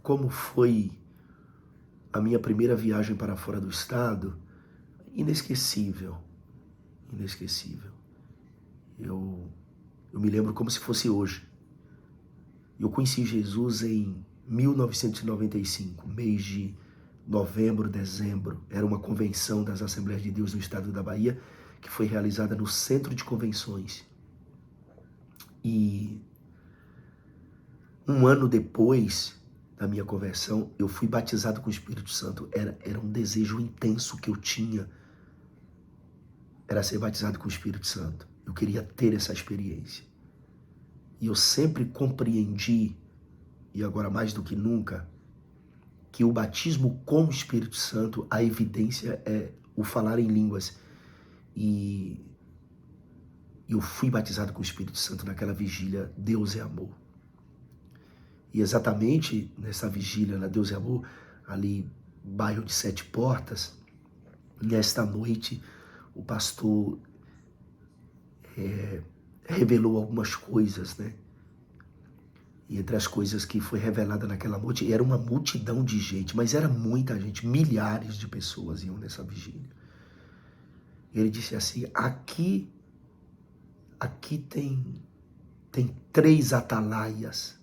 como foi a minha primeira viagem para fora do estado, inesquecível, inesquecível. Eu me lembro como se fosse hoje. Eu conheci Jesus em 1995, mês de novembro, dezembro. Era uma convenção das Assembleias de Deus no estado da Bahia, que foi realizada no Centro de Convenções. E um ano depois da minha conversão, eu fui batizado com o Espírito Santo. Era um desejo intenso que eu tinha, era ser batizado com o Espírito Santo. Eu queria ter essa experiência. E eu sempre compreendi, e agora mais do que nunca, que o batismo com o Espírito Santo, a evidência é o falar em línguas. E eu fui batizado com o Espírito Santo naquela vigília, Deus é Amor. E exatamente nessa vigília, na Deus é Amor, ali, bairro de Sete Portas, nesta noite, o pastor revelou algumas coisas, né? E entre as coisas que foi revelada naquela noite, era uma multidão de gente, mas era muita gente, milhares de pessoas iam nessa vigília. E ele disse assim, aqui tem 3 atalaias,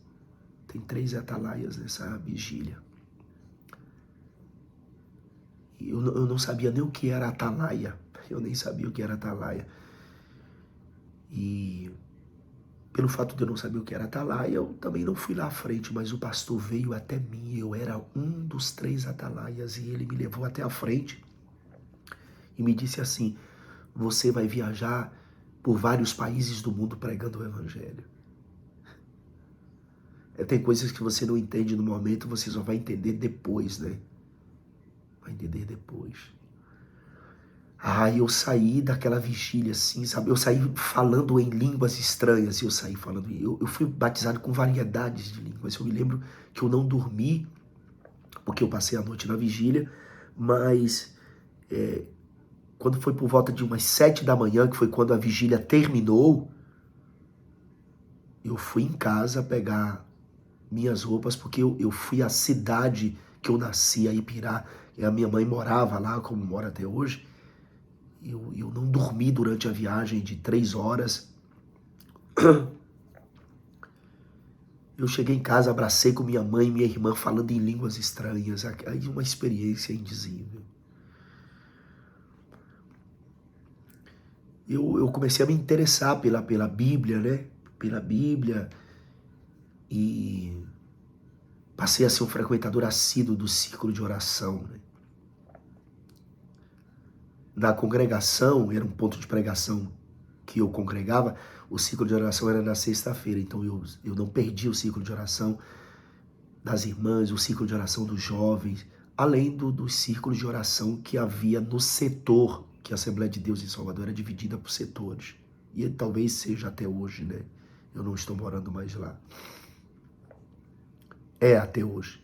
tem 3 atalaias nessa vigília. Eu não sabia nem o que era atalaia, eu nem sabia o que era atalaia. E pelo fato de eu não saber o que era atalaia, eu também não fui lá à frente, mas o pastor veio até mim, eu era um dos 3 atalaias, e ele me levou até a frente e me disse assim, você vai viajar por vários países do mundo pregando o evangelho. Tem coisas que você não entende no momento, você só vai entender depois, né? Vai entender depois. Eu saí daquela vigília assim, sabe? Eu saí falando em línguas estranhas, eu saí falando. Eu fui batizado com variedades de línguas. Eu me lembro que eu não dormi, porque eu passei a noite na vigília, mas quando foi por volta de umas 7 da manhã, que foi quando a vigília terminou, eu fui em casa pegar minhas roupas, porque eu fui à cidade que eu nasci, a Ipirá, e a minha mãe morava lá, como mora até hoje. Eu não dormi durante a viagem de 3 horas. Eu cheguei em casa, abracei com minha mãe e minha irmã falando em línguas estranhas. Aí uma experiência indizível. Eu comecei a me interessar pela Bíblia, né? Pela Bíblia. E passei a ser um frequentador assíduo do círculo de oração, né? Na congregação, era um ponto de pregação que eu congregava, o ciclo de oração era na sexta-feira, então eu não perdi o ciclo de oração das irmãs, o ciclo de oração dos jovens, além dos círculos de oração que havia no setor, que a Assembleia de Deus em Salvador era dividida por setores, e talvez seja até hoje, né? Eu não estou morando mais lá. Até hoje.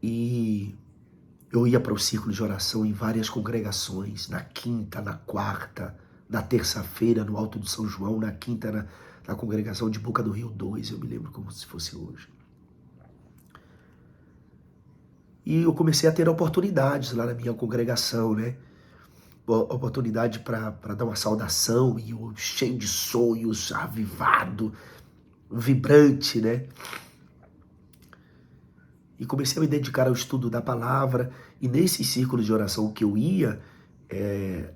E eu ia para o círculo de oração em várias congregações, na quinta, na quarta, na terça-feira no Alto do São João, na quinta na congregação de Boca do Rio 2, eu me lembro como se fosse hoje. E eu comecei a ter oportunidades lá na minha congregação, né? Oportunidade para dar uma saudação, e eu cheio de sonhos, avivado, vibrante, né? E comecei a me dedicar ao estudo da palavra, e nesse círculo de oração que eu ia,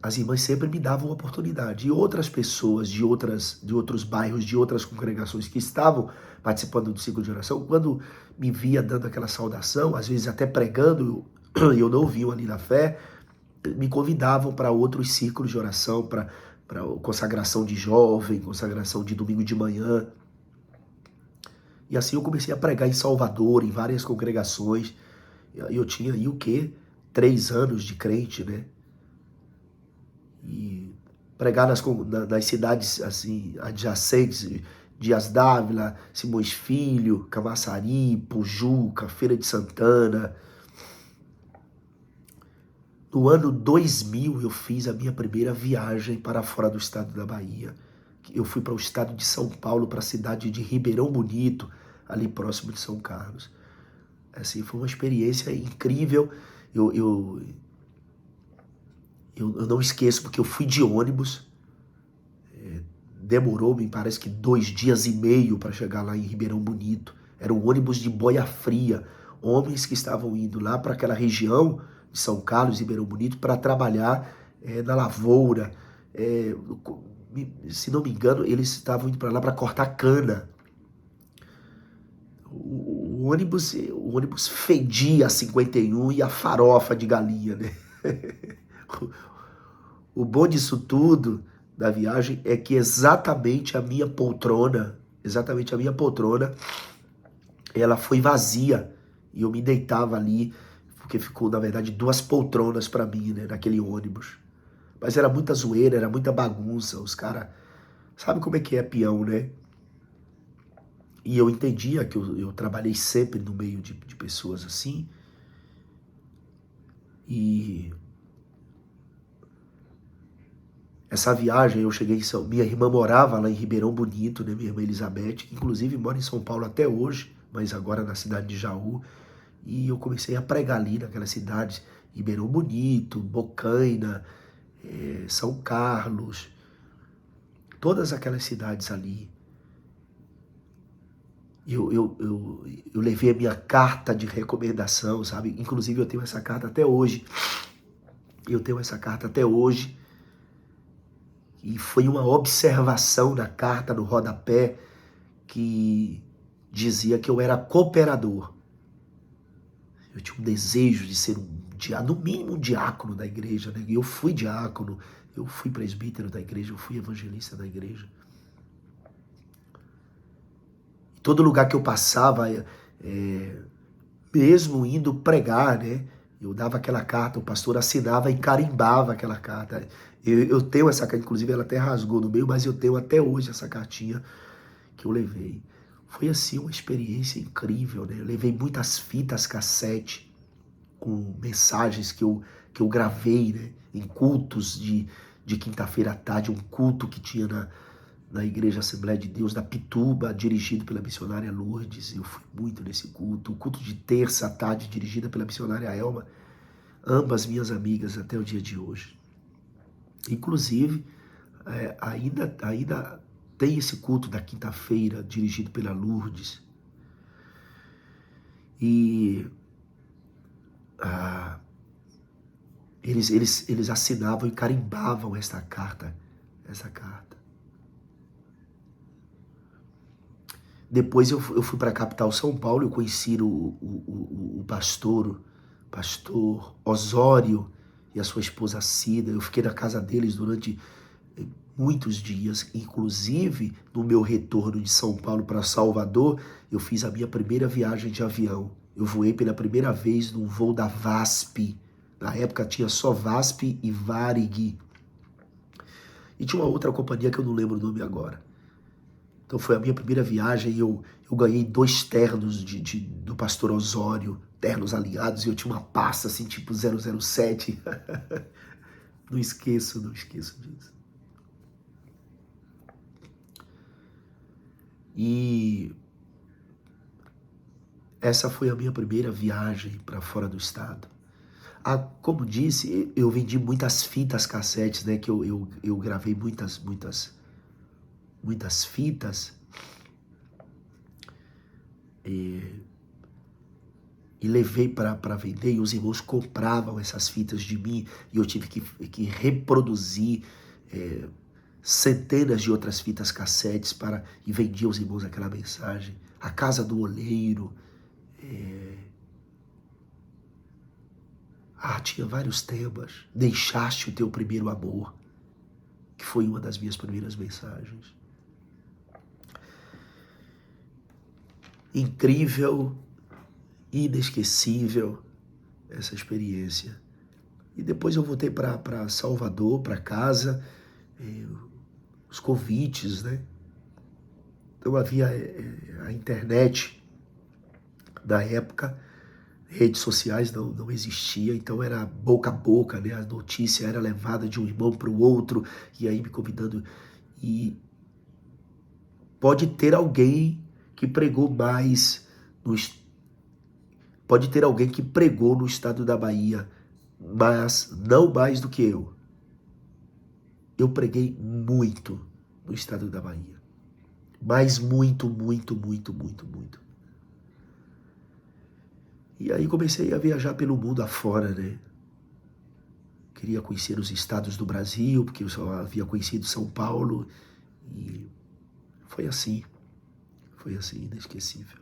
as irmãs sempre me davam oportunidade. E outras pessoas de outros bairros, de outras congregações que estavam participando do círculo de oração, quando me via dando aquela saudação, às vezes até pregando, eu não ouviam ali na fé, me convidavam para outros círculos de oração, para consagração de jovem, consagração de domingo de manhã. E assim eu comecei a pregar em Salvador, em várias congregações. Eu tinha aí o quê? 3 anos de crente, né? E pregar nas cidades assim, adjacentes, Dias Dávila, Simões Filho, Camaçari, Pujuca, Feira de Santana. No ano 2000 eu fiz a minha primeira viagem para fora do estado da Bahia. Eu fui para o estado de São Paulo, para a cidade de Ribeirão Bonito, ali próximo de São Carlos. Assim, foi uma experiência incrível. Eu não esqueço, porque eu fui de ônibus. Demorou, me parece que 2 dias e meio para chegar lá em Ribeirão Bonito. Era um ônibus de boia fria. Homens que estavam indo lá para aquela região de São Carlos, Ribeirão Bonito, para trabalhar na lavoura. Se não me engano, eles estavam indo para lá para cortar cana. O ônibus fedia a 51 e a farofa de galinha, né? O bom disso tudo, da viagem, é que exatamente a minha poltrona, ela foi vazia. E eu me deitava ali, porque ficou, na verdade, 2 poltronas para mim, né, naquele ônibus. Mas era muita zoeira, era muita bagunça. Os caras, sabe como é que é peão, né? E eu entendia que eu trabalhei sempre no meio de pessoas assim. E essa viagem, eu cheguei em minha irmã morava lá em Ribeirão Bonito, né? Minha irmã Elizabeth, que inclusive mora em São Paulo até hoje, mas agora na cidade de Jaú. E eu comecei a pregar ali naquelas cidades, Ribeirão Bonito, Bocaina, São Carlos, todas aquelas cidades ali. Eu levei a minha carta de recomendação, sabe? Inclusive eu tenho essa carta até hoje. E foi uma observação na carta, no rodapé, que dizia que eu era cooperador. Eu tinha um desejo de ser no mínimo um diácono da igreja, né? E eu fui diácono, eu fui presbítero da igreja, eu fui evangelista da igreja. Todo lugar que eu passava, mesmo indo pregar, né? Eu dava aquela carta, o pastor assinava e carimbava aquela carta. Eu tenho essa carta, inclusive ela até rasgou no meio, mas eu tenho até hoje essa cartinha que eu levei. Foi assim uma experiência incrível, né? Eu levei muitas fitas cassete com mensagens que eu gravei, né? Em cultos de quinta-feira à tarde, um culto que tinha na Igreja Assembleia de Deus da Pituba, dirigido pela missionária Lourdes. Eu fui muito nesse culto. O culto de terça à tarde, dirigida pela missionária Elma. Ambas minhas amigas até o dia de hoje. Inclusive, ainda tem esse culto da quinta-feira, dirigido pela Lourdes. E eles assinavam e carimbavam essa carta. Depois eu fui para a capital São Paulo, eu conheci o pastor Osório e a sua esposa Cida. Eu fiquei na casa deles durante muitos dias, inclusive no meu retorno de São Paulo para Salvador, eu fiz a minha primeira viagem de avião. Eu voei pela primeira vez num voo da VASP. Na época tinha só VASP e Varig. E tinha uma outra companhia que eu não lembro o nome agora. Então foi a minha primeira viagem e eu ganhei 2 ternos do pastor Osório, ternos alinhados, e eu tinha uma pasta assim, tipo 007. Não esqueço disso. E essa foi a minha primeira viagem para fora do estado. Como disse, eu vendi muitas fitas cassetes, né? Que eu gravei muitas fitas. E levei para vender, e os irmãos compravam essas fitas de mim, e eu tive que reproduzir centenas de outras fitas cassetes e vendia aos irmãos aquela mensagem. A Casa do Oleiro. Tinha vários temas. Deixaste o teu primeiro amor, que foi uma das minhas primeiras mensagens. Incrível, inesquecível essa experiência. E depois eu voltei para Salvador, para casa, os convites, né? Então havia a internet da época, redes sociais não existia, então era boca a boca, né? A notícia era levada de um irmão para o outro, e aí me convidando. E pode ter alguém que pregou mais pode ter alguém que pregou no estado da Bahia, mas não mais do que eu. Eu preguei muito no estado da Bahia. Mas muito, muito, muito, muito, muito. E aí comecei a viajar pelo mundo afora, né? Queria conhecer os estados do Brasil, porque eu só havia conhecido São Paulo. E foi assim, inesquecível.